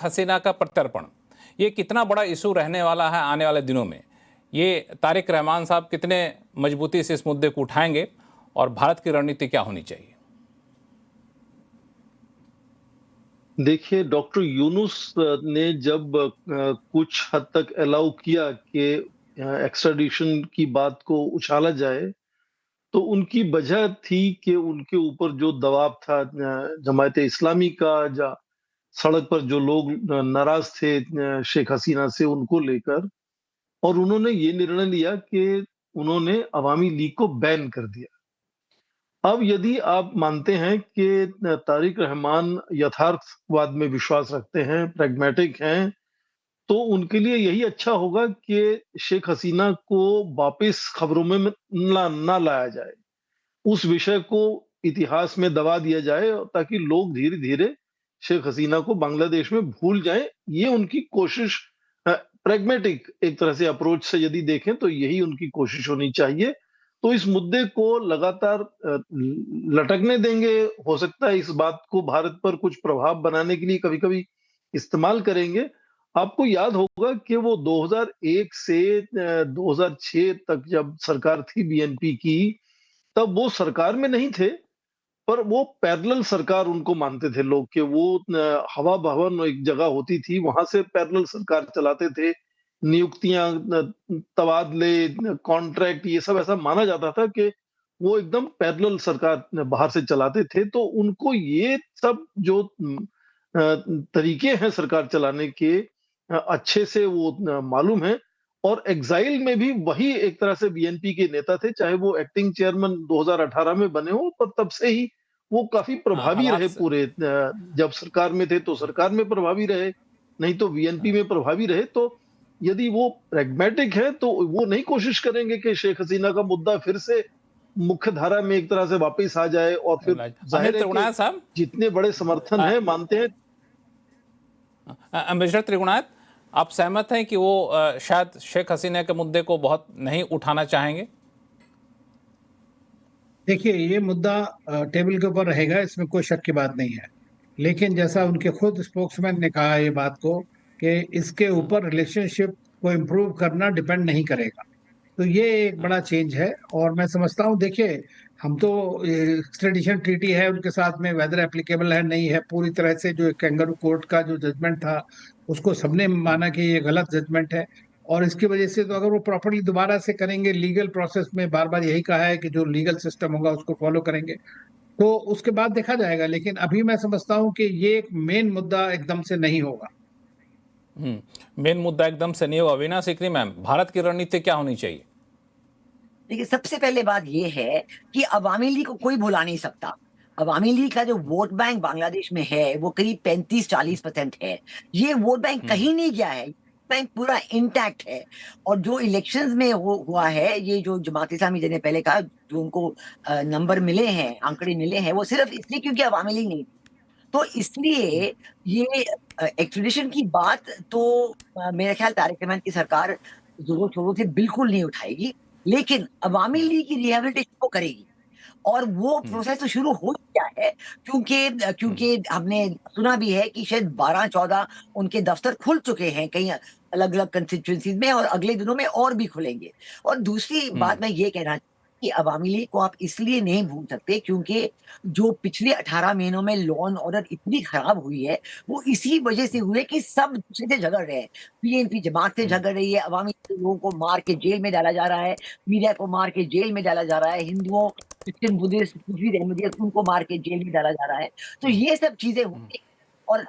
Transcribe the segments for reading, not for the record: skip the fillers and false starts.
हसीना का प्रत्यर्पण, ये कितना बड़ा इशू रहने वाला है आने वाले दिनों में? ये तारिक रहमान साहब कितने मजबूती से इस मुद्दे को उठाएंगे और भारत की रणनीति क्या होनी चाहिए? देखिए, डॉक्टर यूनुस ने जब कुछ हद तक अलाउ किया कि एक्स्ट्राडिशन की बात को उछाला जाए, तो उनकी वजह थी कि उनके ऊपर जो दबाव था जमायत इस्लामी का, या सड़क पर जो लोग नाराज थे शेख हसीना से, उनको लेकर, और उन्होंने ये निर्णय लिया कि उन्होंने अवामी लीग को बैन कर दिया। अब यदि आप मानते हैं कि तारिक रहमान यथार्थवाद में विश्वास रखते हैं, प्रैग्मैटिक हैं, तो उनके लिए यही अच्छा होगा कि शेख हसीना को वापस खबरों में ना लाया जाए। उस विषय को इतिहास में दबा दिया जाए, ताकि लोग धीरे-धीरे शेख हसीना को बांग्लादेश में भूल जाएँ। ये उनकी कोशिश, प्रैग्मैटिक एक तरह से अप्रोच से यदि देखें तो यही उनकी कोशिश होनी चाहिए। तो इस मुद्दे को लगातार लटकने देंगे, हो सकता है इस बात को भारत पर कुछ प्रभाव बनाने के लिए कभी-कभी इस्तेमाल करेंगे। आपको याद होगा कि वो 2001 से 2006 तक जब सरकार थी बीएनपी की, तब वो सरकार में नहीं थे, पर वो पैरेलल सरकार उनको मानते थे लोग, कि वो हवा भवन एक जगह होती थी, वहां से पैरेलल सरकार चलाते थे। नियुक्तियां, तबादले, कॉन्ट्रैक्ट, ये सब ऐसा माना जाता था कि वो एकदम पैरेलल सरकार बाहर से चलाते थे। तो उनको ये सब जो तरीके हैं सरकार चलाने के, अच्छे से वो मालूम है। और एग्जाइल में भी वही एक तरह से बीएनपी के नेता थे, चाहे वो एक्टिंग चेयरमैन 2018 में बने हो, पर तब से ही वो काफी हाँ, प्रभावी हालात रहे पूरे, जब सरकार में थे तो सरकार में प्रभावी रहे, नहीं तो बीएनपी में प्रभावी रहे। तो यदि वो प्रैग्मैटिक है तो वो नहीं कोशिश करेंगे कि शेख हसीना का मुद्दा फिर से मुख्य धारा में एक तरह से वापस आ जाए, और फिर अनिल जाहिर है कि त्रिगुणायत साहब, जितने बड़े समर्थन है, मानते हैं। मिस्टर त्रिगुणायत, आप सहमत हैं कि वो शायद शेख हसीना के मुद्दे को बहुत नहीं उठाना चाहेंगे? देखिए, ये मुद्दा टेबल के ऊपर रहेगा, इसमें कोई शक की बात नहीं है। लेकिन जैसा उनके खुद स्पोक्समैन ने कहा ये बात को, कि इसके ऊपर रिलेशनशिप को इम्प्रूव करना डिपेंड नहीं करेगा। तो ये एक बड़ा चेंज है। और मैं समझता हूँ, देखिए, हम तो एक्स्ट्रेडिशन ट्रीटी है उनके साथ में, वेदर एप्लीकेबल है नहीं है, पूरी तरह से जो कैंगारू कोर्ट का जो जजमेंट था उसको सबने माना कि ये गलत जजमेंट है। और इसकी वजह से तो अगर वो प्रॉपरली दोबारा से करेंगे, लीगल प्रोसेस में बार बार यही कहा है कि जो लीगल सिस्टम होगा उसको फॉलो करेंगे, तो उसके बाद देखा जाएगा। लेकिन अभी मैं समझता हूँ कि ये एक मेन मुद्दा एकदम से नहीं होगा। मेन मुद्दा एकदम से नहीं होगा। अविनाश सीकरी मैम, भारत की रणनीति क्या होनी चाहिए? देखिए, सबसे पहले बात ये है कि अवामी लीग को कोई भुला नहीं सकता। अवामी लीग का जो वोट बैंक बांग्लादेश में है वो करीब 35-40% है। ये वोट बैंक कहीं नहीं गया है, बैंक पूरा इंटैक्ट है। और जो इलेक्शंस में हुआ है, ये जो जमात इस्लामी ने पहले कहा, जो उनको नंबर मिले हैं, आंकड़े मिले हैं, वो सिर्फ इसलिए क्योंकि अवामी लीग नहीं थी। तो इसलिए ये एक्सट्रेडिशन की बात तो मेरा ख्याल तारिक रहमान की सरकार जोरों शोरों से बिल्कुल नहीं उठाएगी, लेकिन अवामी लीग की रिहैबिलिटेशन वो करेगी। और वो प्रोसेस तो शुरू हो गया है, क्योंकि हमने सुना भी है कि शायद 12-14 उनके दफ्तर खुल चुके हैं कई अलग-अलग कंस्टिट्यूएंसीज में, और अगले दिनों में और भी खुलेंगे। और दूसरी बात मैं ये कहना कि अवामी लीग को आप इसलिए नहीं भूल सकते क्योंकि जो पिछले 18 महीनों में लॉ एंड ऑर्डर इतनी खराब हुई है, वो इसी वजह से हुई है कि सब दूसरे से झगड़ रहे हैं। पीएनपी जमात से झगड़ रही है, अवामी लोगों को मार के जेल में डाला जा रहा है, मीडिया को मार के जेल में डाला जा रहा है, हिंदुओं, क्रिश्चियन, बुद्धिस्ट, कुछ भी अहमदियत, उनको मार के जेल में डाला जा रहा है। तो ये सब चीजें होती हैं। और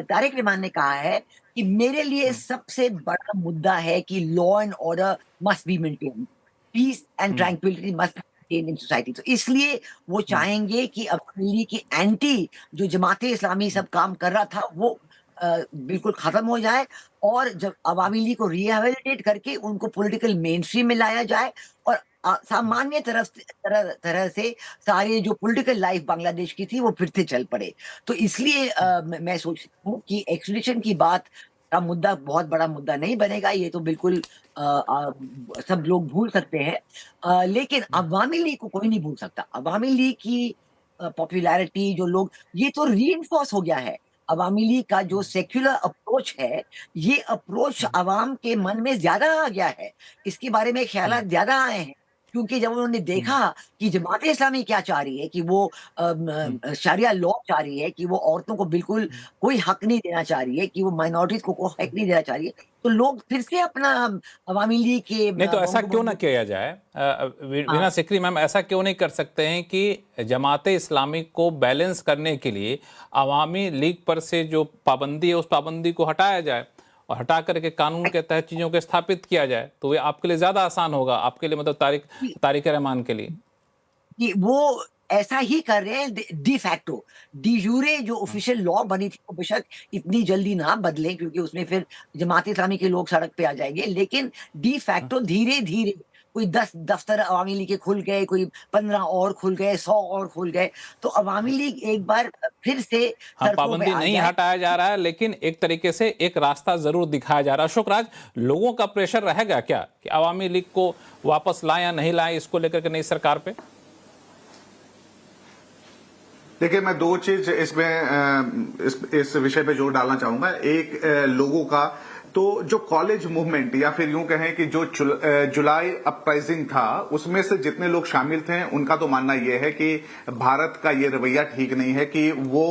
तारिक रहमान ने कहा है कि मेरे लिए सबसे बड़ा मुद्दा है कि law and order must be maintained, peace and tranquillity must be maintained in society. तो इसलिए वो चाहेंगे कि अवामी लीग की एंटी जो जमात इस्लामी सब काम कर रहा था वो बिल्कुल खत्म हो जाए, और जब अवामी लीग को रिहैबिलिटेट करके उनको पॉलिटिकल मेन स्ट्रीम में लाया जाए, और सामान्य तरह से सारी जो पॉलिटिकल लाइफ बांग्लादेश की थी वो फिर से चल पड़े। तो इसलिए मैं सोचता हूँ कि एक्सट्रेडिशन की बात का मुद्दा बहुत बड़ा मुद्दा नहीं बनेगा, ये तो बिल्कुल सब लोग भूल सकते हैं। लेकिन अवामी लीग को कोई नहीं भूल सकता। अवामी लीग की पॉपुलैरिटी, जो लोग, ये तो रीइंफोर्स हो गया है। अवामी लीग का जो सेक्युलर अप्रोच है, ये अप्रोच अवाम के मन में ज्यादा आ गया है, इसके बारे में ख्यालात ज्यादा आए हैं। क्योंकि जब उन्होंने देखा कि जमात इस्लामी क्या चाह रही है, कि वो शरिया लॉ चाह रही है, कि वो औरतों को बिल्कुल कोई हक नहीं देना चाह रही है, कि वो माइनॉरिटीज को कोई हक नहीं देना चाह रही है, तो लोग फिर से अपना अवामी लीग के नहीं, तो ऐसा क्यों ना किया जाए वीना सिकरी मैम, ऐसा क्यों नहीं कर सकते हैं कि जमाते इस्लामी को बैलेंस करने के लिए अवामी लीग पर से जो पाबंदी है उस पाबंदी को हटाया जाए और हटा करके कानून के तहत चीज़ों को स्थापित किया जाए, तो ये आपके लिए ज़्यादा आसान होगा, आपके लिए मतलब तारिक रहमान के लिए। कि वो ऐसा ही कर रहे हैं डी फैक्टो, डी यूरे जो ऑफिशियल लॉ बनी थी वो बेशक इतनी जल्दी ना बदले, क्योंकि उसमें फिर जमात इस्लामी के लोग सड़क पे आ जाएंगे, लेकिन डी फैक्टो धीरे धीरे कोई 10 दफ्तर अवामी लीग के खुल गए, कोई 15 और खुल गए, 100 और खुल गए, तो अवामी लीग एक बार फिर से हाँ, पाबंदी नहीं हटाया जा रहा है, लेकिन एक तरीके से एक रास्ता जरूर दिखाया जा रहा है। अशोक राज, लोगों का प्रेशर रहेगा क्या कि अवामी लीग को वापस लाएं या नहीं लाएं, इसको लेकर के नई सरकार पे? देखिए, मैं दो चीज इसमें इस विषय पे जोर डालना चाहूंगा। एक, लोगों का तो जो कॉलेज मूवमेंट या फिर यूं कहें कि जो जुलाई अपराइजिंग था, उसमें से जितने लोग शामिल थे उनका तो मानना यह है कि भारत का ये रवैया ठीक नहीं है कि वो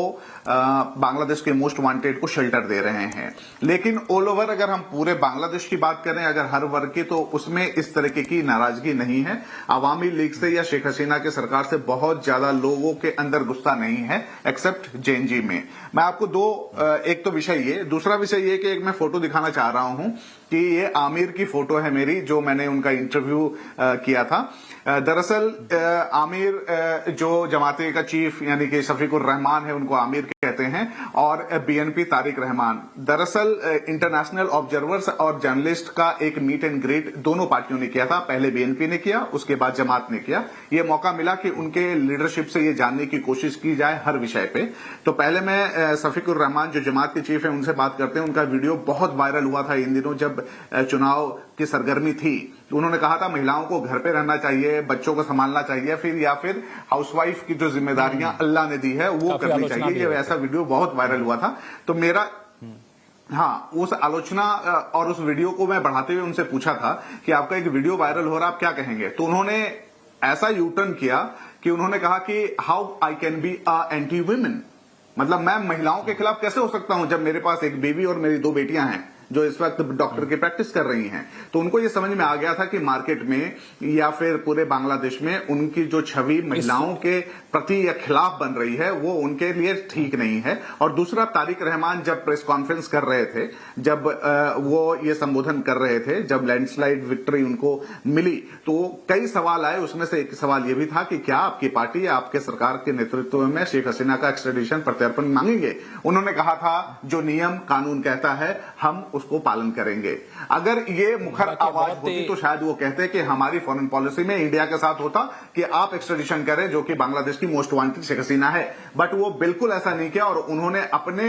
बांग्लादेश के मोस्ट वांटेड को शेल्टर दे रहे हैं। लेकिन ऑल ओवर अगर हम पूरे बांग्लादेश की बात करें, अगर हर वर्ग की, तो उसमें इस तरीके की नाराजगी नहीं है। अवामी लीग से या शेख हसीना की सरकार से बहुत ज्यादा लोगों के अंदर गुस्सा नहीं है, एक्सेप्ट जेएनजी में। मैं आपको एक तो विषय ये, दूसरा विषय ये कि एक मैं फोटो दिखाना चाह रहा हूं कि ये आमिर की फोटो है मेरी, जो मैंने उनका इंटरव्यू किया था। दरअसल आमिर जो जमाते का चीफ यानी कि शफीकुर रहमान है, उनको आमिर कहते हैं, और बीएनपी तारिक रहमान। दरअसल इंटरनेशनल ऑब्जर्वर्स और जर्नलिस्ट का एक मीट एंड ग्रीट दोनों पार्टियों ने किया था। पहले बीएनपी ने किया, उसके बाद जमात ने किया। ये मौका मिला कि उनके लीडरशिप से ये जानने की कोशिश की जाए हर विषय पे। तो पहले मैं शफीकुर रहमान जो जमात के चीफ है उनसे बात करते हैं। उनका वीडियो बहुत वायरल हुआ था इन दिनों जब चुनाव की सरगर्मी थी। तो उन्होंने कहा था महिलाओं को घर पे रहना चाहिए, बच्चों को संभालना चाहिए, या फिर हाउसवाइफ की जो जिम्मेदारियां अल्लाह ने दी है वो करनी चाहिए। ये ऐसा वीडियो बहुत वायरल हुआ था। तो मेरा उस आलोचना और उस वीडियो को मैं बढ़ाते हुए उनसे पूछा था कि आपका एक वीडियो वायरल हो रहा है, आप क्या कहेंगे? तो उन्होंने ऐसा यूटर्न किया कि उन्होंने कहा कि how I can be anti women, मतलब मैं महिलाओं के खिलाफ कैसे हो सकता हूं जब मेरे पास एक बेबी और मेरी 2 बेटियां हैं जो इस वक्त डॉक्टर की प्रैक्टिस कर रही हैं। तो उनको ये समझ में आ गया था कि मार्केट में या फिर पूरे बांग्लादेश में उनकी जो छवि महिलाओं के प्रति या खिलाफ बन रही है वो उनके लिए ठीक नहीं है। और दूसरा, तारिक रहमान जब प्रेस कॉन्फ्रेंस कर रहे थे, जब वो ये संबोधन कर रहे थे, जब लैंडस्लाइड विक्ट्री उनको मिली, तो कई सवाल आए। उसमें से एक सवाल ये भी था कि क्या आपकी पार्टी या आपके सरकार के नेतृत्व में शेख हसीना का एक्सट्रेडिशन प्रत्यर्पण मांगेंगे? उन्होंने कहा था जो नियम कानून कहता है हम उसको पालन करेंगे। अगर ये मुखर आवाज होती तो शायद वो कहते कि हमारी फॉरेन पॉलिसी में इंडिया के साथ होता कि आप एक्सट्रेडिशन करें जो कि बांग्लादेश की मोस्ट वांटेड शेख हसीना है। बट वो बिल्कुल ऐसा नहीं किया और उन्होंने अपने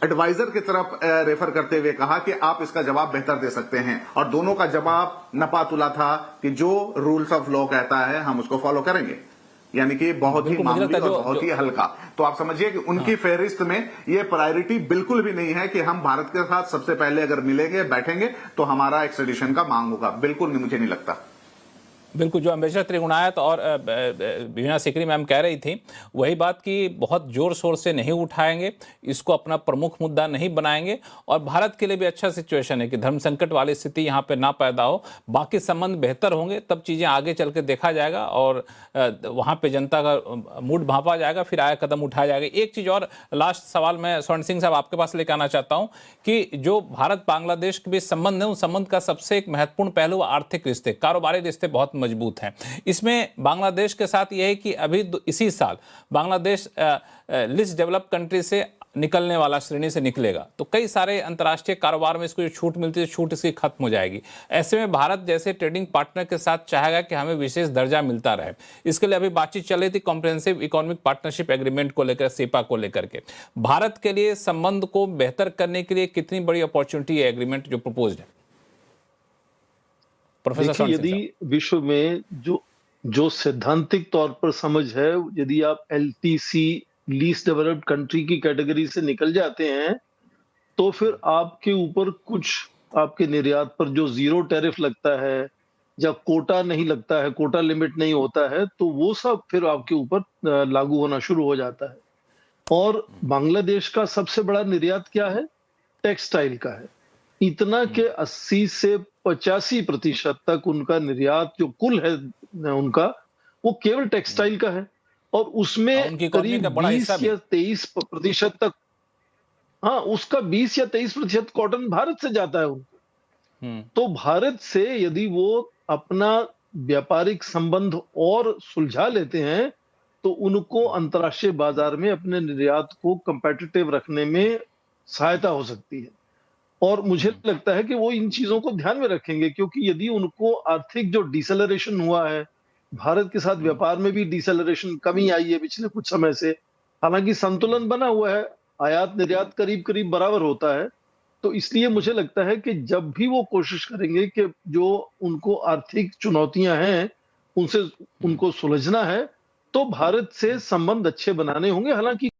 एडवाइजर की तरफ रेफर करते हुए कहा कि आप इसका जवाब बेहतर दे सकते हैं। और दोनों का जवाब नपातुला था कि जो रूल्स ऑफ लॉ कहता है हम उसको फॉलो करेंगे, यानी कि बहुत ही मामूली और बहुत ही हल्का। तो आप समझिए कि उनकी फेहरिस्त में ये प्रायोरिटी बिल्कुल भी नहीं है कि हम भारत के साथ सबसे पहले अगर मिलेंगे, बैठेंगे तो हमारा एक्सट्रेडिशन का मांग होगा। बिल्कुल नहीं, मुझे नहीं लगता। बिल्कुल, जो अम्बेसडर त्रिगुणायत और वीना सिकरी मैम कह रही थी वही बात कि बहुत जोर शोर से नहीं उठाएंगे, इसको अपना प्रमुख मुद्दा नहीं बनाएंगे। और भारत के लिए भी अच्छा सिचुएशन है कि धर्म संकट वाली स्थिति यहाँ पे ना पैदा हो, बाकी संबंध बेहतर होंगे, तब चीज़ें आगे चल के देखा जाएगा और वहाँ पे जनता का मूड भांपा जाएगा, फिर आया कदम उठाया जाएगा। एक चीज़ और, लास्ट सवाल मैं स्वर्ण सिंह साहब आपके पास लेकर आना चाहता हूँ कि जो भारत बांग्लादेश के बीच संबंध है, उस संबंध का सबसे एक महत्वपूर्ण पहलू आर्थिक रिश्ते, कारोबारी रिश्ते बहुत मजबूत हैं। इसमें बांग्लादेश के साथ यह है कि अभी इसी साल बांग्लादेश लिस्ट डेवलप कंट्री से निकलने वाला श्रेणी से निकलेगा, तो कई सारे अंतर्राष्ट्रीय कारोबार में इसको जो छूट मिलती है, छूट इसकी खत्म हो जाएगी। ऐसे में भारत जैसे ट्रेडिंग पार्टनर के साथ चाहेगा कि हमें विशेष दर्जा मिलता रहे। इसके लिए अभी बातचीत चल रही थी कॉम्प्रिहेंसिव इकोनॉमिक पार्टनरशिप एग्रीमेंट को लेकर, सेपा को लेकर के। भारत के लिए संबंध को बेहतर करने के लिए कितनी बड़ी अपॉर्चुनिटी है एग्रीमेंट जो प्रपोज्ड है? प्रोफेसर, यदि विश्व में जो सैद्धांतिक तौर पर समझ है, यदि आप LTC लीस्ट डेवलप्ड कंट्री की कैटेगरी से निकल जाते हैं, तो फिर आपके ऊपर कुछ आपके निर्यात पर जो जीरो टैरिफ लगता है या कोटा नहीं लगता है, कोटा लिमिट नहीं होता है, तो वो सब फिर आपके ऊपर लागू होना शुरू हो जाता है। और बांग्लादेश का सबसे बड़ा निर्यात क्या है? टेक्सटाइल का है। इतना के 80 से 85% तक उनका निर्यात जो कुल है उनका, वो केवल टेक्सटाइल का है। और उसमें उनकी इकोनॉमी करीब का बड़ा 20 हिस्सा भी। या 23% तक, हाँ, उसका 20 या 23% कॉटन भारत से जाता है उनको। तो भारत से यदि वो अपना व्यापारिक संबंध और सुलझा लेते हैं, तो उनको अंतर्राष्ट्रीय बाजार में अपने निर्यात को कंपेटिटिव रखने में सहायता हो सकती है। और मुझे लगता है कि वो इन चीजों को ध्यान में रखेंगे, क्योंकि यदि उनको आर्थिक जो डिसेलरेशन हुआ है, भारत के साथ व्यापार में भी डिसेलरेशन, कमी आई है पिछले कुछ समय से, हालांकि संतुलन बना हुआ है, आयात निर्यात करीब करीब बराबर होता है। तो इसलिए मुझे लगता है कि जब भी वो कोशिश करेंगे कि जो उनको आर्थिक चुनौतियां हैं उनसे उनको सुलझना है, तो भारत से संबंध अच्छे बनाने होंगे। हालांकि